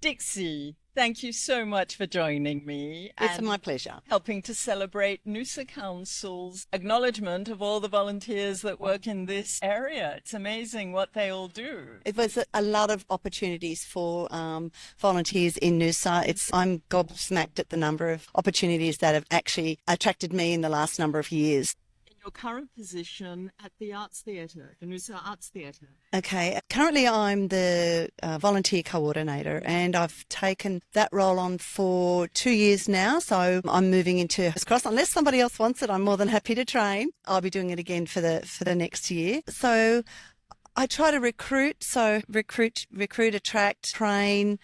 Dixie, thank you so much for joining me It's my and pleasure. helping to celebrate Noosa Council's acknowledgement of all the volunteers that work in this area. It's amazing what they all do. It was a lot of opportunities for volunteers in Noosa. I'm gobsmacked at the number of opportunities that have actually attracted me in the last number of years. In your current position at the Arts Theatre, the Noosa Arts Theatre. Okay, currently I'm the volunteer coordinator and I've taken that role on for 2 years now. So I'm moving into cross. Unless somebody else wants it, I'm more than happy to train. I'll be doing it again for the next year. So I try to recruit, attract, train,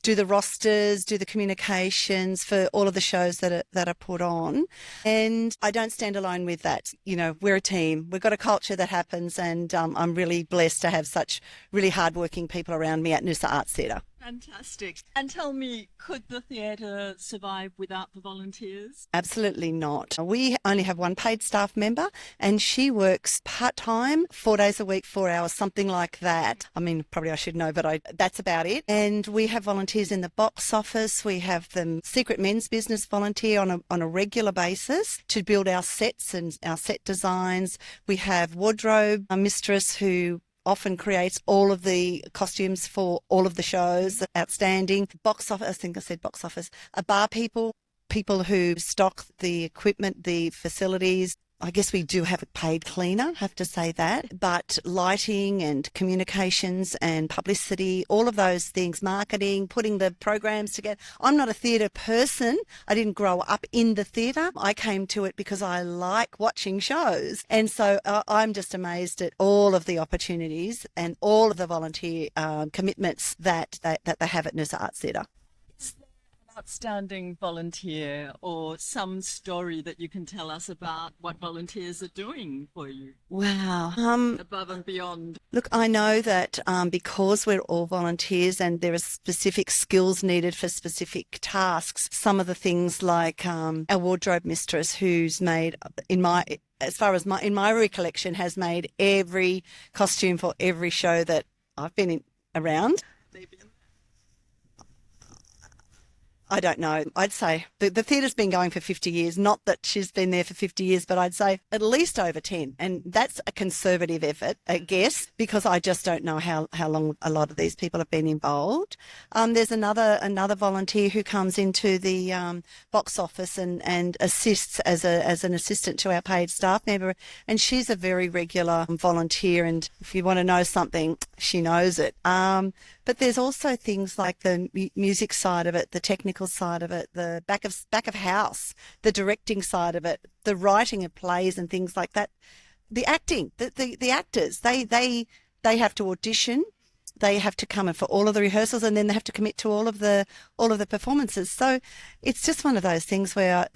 do the rosters, do the communications for all of the shows that are put on. And I don't stand alone with that. You know, we're a team. We've got a culture that happens, and I'm really blessed to have such really hardworking people around me at Noosa Arts Theatre. Fantastic. And tell me, could the theatre survive without the volunteers? Absolutely not. We only have one paid staff member and she works part-time, 4 days a week, 4 hours, something like that. I mean, probably I should know, but that's about it. And we have volunteers in the box office. We have the secret men's business volunteer on a regular basis to build our sets and our set designs. We have wardrobe mistress who often creates all of the costumes for all of the shows. Outstanding. Box office, I think I said box office. Bar people who stock the equipment, the facilities. I guess we do have a paid cleaner, have to say that. But lighting and communications and publicity, all of those things, marketing, putting the programs together. I'm not a theatre person. I didn't grow up in the theatre. I came to it because I like watching shows. And so I'm just amazed at all of the opportunities and all of the volunteer commitments that they have at Noosa Arts Theatre. Outstanding volunteer or some story that you can tell us about what volunteers are doing for you Wow. above and beyond? Look, I know that because we're all volunteers and there are specific skills needed for specific tasks, some of the things like our wardrobe mistress who's made, in my recollection, has made every costume for every show that I've been around. I don't know. I'd say the theatre's been going for 50 years. Not that she's been there for 50 years, but I'd say at least over 10. And that's a conservative effort, I guess, because I just don't know how long a lot of these people have been involved. There's another volunteer who comes into the box office and assists as an assistant to our paid staff member. And she's a very regular volunteer. And if you want to know something, she knows it. But there's also things like the music side of it, the technical side of it, the back of house, the directing side of it, the writing of plays and things like that. The acting, the actors, they have to audition, they have to come in for all of the rehearsals, and then they have to commit to all of the performances. So it's just one of those things where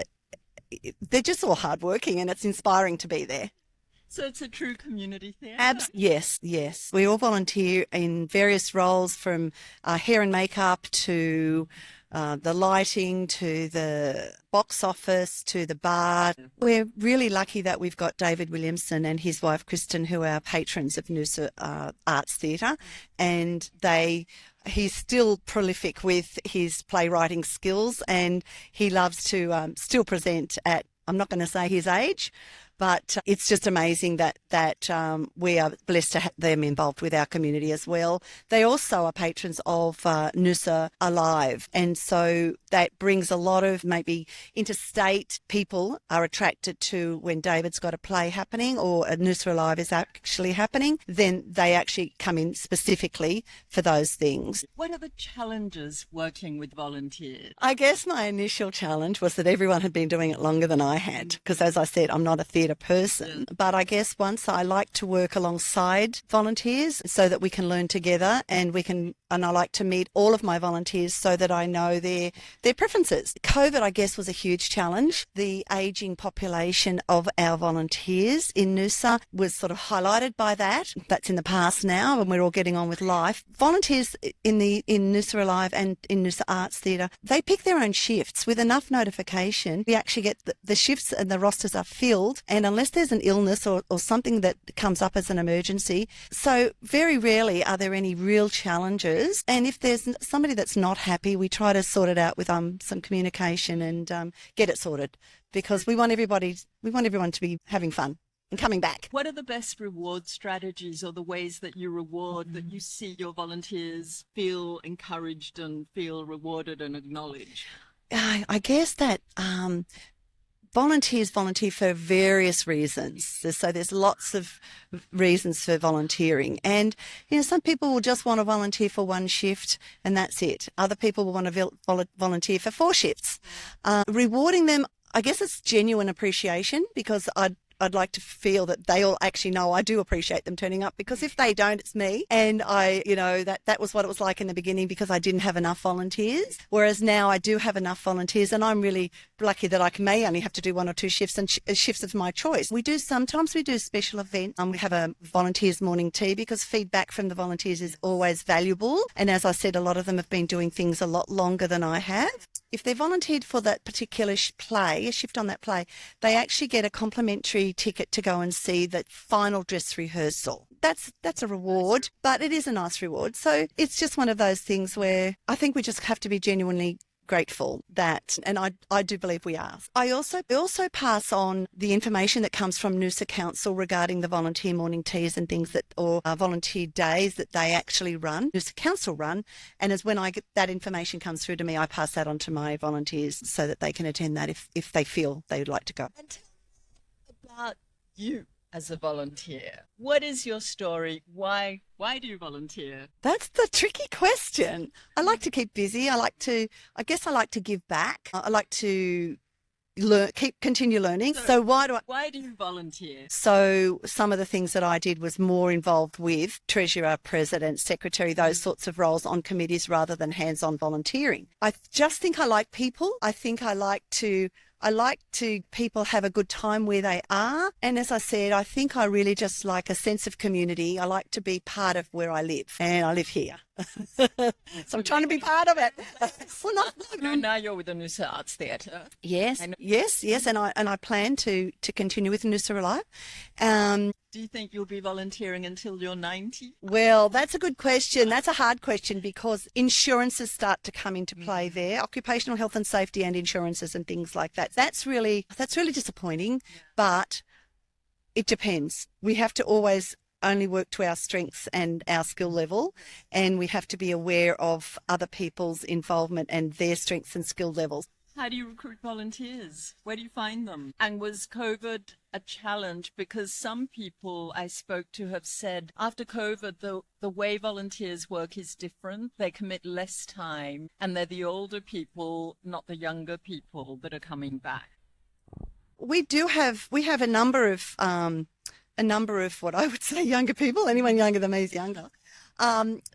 they're just all hardworking, and it's inspiring to be there. So it's a true community theatre? Yes. We all volunteer in various roles, from hair and makeup to the lighting to the box office to the bar. We're really lucky that we've got David Williamson and his wife Kristen, who are patrons of Noosa Arts Theatre, and he's still prolific with his playwriting skills, and he loves to still present at, I'm not going to say his age, but it's just amazing that we are blessed to have them involved with our community as well. They also are patrons of Noosa Alive, and so that brings a lot of maybe interstate people are attracted to when David's got a play happening or a Noosa Alive is actually happening, then they actually come in specifically for those things. What are the challenges working with volunteers? I guess my initial challenge was that everyone had been doing it longer than I had, because as I said, I'm not a theatre person. But I guess once I like to work alongside volunteers so that we can learn together, and I like to meet all of my volunteers so that I know their preferences. COVID, I guess, was a huge challenge. The ageing population of our volunteers in Noosa was sort of highlighted by that. That's in the past now, and we're all getting on with life. Volunteers in Noosa Alive and in Noosa Arts Theatre, they pick their own shifts with enough notification. We actually get the shifts and the rosters are filled, and And unless there's an illness or something that comes up as an emergency, so very rarely are there any real challenges. And if there's somebody that's not happy, we try to sort it out with some communication and get it sorted, because we want everyone to be having fun and coming back. What are the best reward strategies or the ways that you reward, that you see your volunteers feel encouraged and feel rewarded and acknowledged? I guess that volunteers volunteer for various reasons. So there's lots of reasons for volunteering. And, some people will just want to volunteer for one shift and that's it. Other people will want to volunteer for 4 shifts. Rewarding them, I guess it's genuine appreciation, because I'd like to feel that they all actually know I do appreciate them turning up, because if they don't, it's me. And that was what it was like in the beginning, because I didn't have enough volunteers. Whereas now I do have enough volunteers, and I'm really lucky that I may only have to do 1 or 2 shifts, and shifts of my choice. Sometimes we do special events. We have a volunteers morning tea, because feedback from the volunteers is always valuable. And as I said, a lot of them have been doing things a lot longer than I have. If they're volunteered for that particular play, a shift on that play, they actually get a complimentary ticket to go and see the final dress rehearsal. That's a reward, but it is a nice reward. So it's just one of those things where I think we just have to be genuinely grateful that, and I do believe we are. I also pass on the information that comes from Noosa Council regarding the volunteer morning teas and things or volunteer days that they actually run, Noosa Council run, and as when I get that information comes through to me, I pass that on to my volunteers so that they can attend that if they feel they would like to go. And tell me about you as a volunteer. What is your story? Why do you volunteer? That's the tricky question. I like to keep busy. I guess I like to give back. I like to continue learning. So why do you volunteer? So some of the things that I did was more involved with treasurer, president, secretary, those sorts of roles on committees rather than hands-on volunteering. I just think I like people. I think I like to people have a good time where they are. And as I said, I think I really just like a sense of community. I like to be part of where I live, and I live here. So I'm trying to be part of it. Well, now you're with the Noosa Arts Theatre. Yes. And I plan to continue with Noosa Alive. Do you think you'll be volunteering until you're 90? Well, that's a good question. That's a hard question, because insurances start to come into play there, occupational health and safety and insurances and things like that. That's really disappointing, but it depends. We have to always only work to our strengths and our skill level, and we have to be aware of other people's involvement and their strengths and skill levels. How do you recruit volunteers? Where do you find them? And was COVID a challenge? Because some people I spoke to have said after COVID, the way volunteers work is different. They commit less time, and they're the older people, not the younger people, that are coming back. We have a number of what I would say younger people. Anyone younger than me is younger.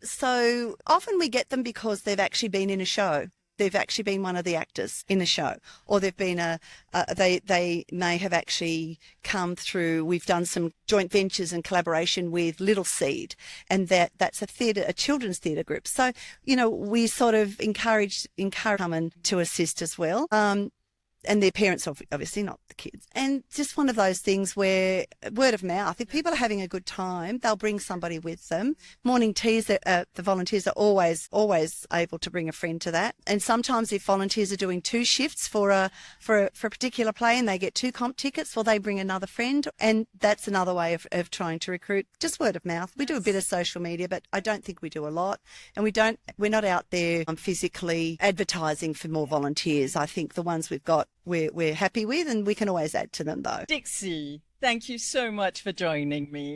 So often we get them because they've actually been in a show. They've actually been one of the actors in a show, or they've been they may have actually come through. We've done some joint ventures and collaboration with Little Seed, and that's a children's theatre group. So, we sort of encourage them to assist as well. And their parents, obviously, not the kids. And just one of those things where word of mouth, if people are having a good time, they'll bring somebody with them. Morning teas, the volunteers are always able to bring a friend to that. And sometimes if volunteers are doing 2 shifts for a particular play and they get 2 comp tickets, well, they bring another friend. And that's another way of trying to recruit. Just word of mouth. We do a bit of social media, but I don't think we do a lot. And we're not out there physically advertising for more volunteers. I think the ones we've got, we're happy with, and we can always add to them though. Dixie, thank you so much for joining me.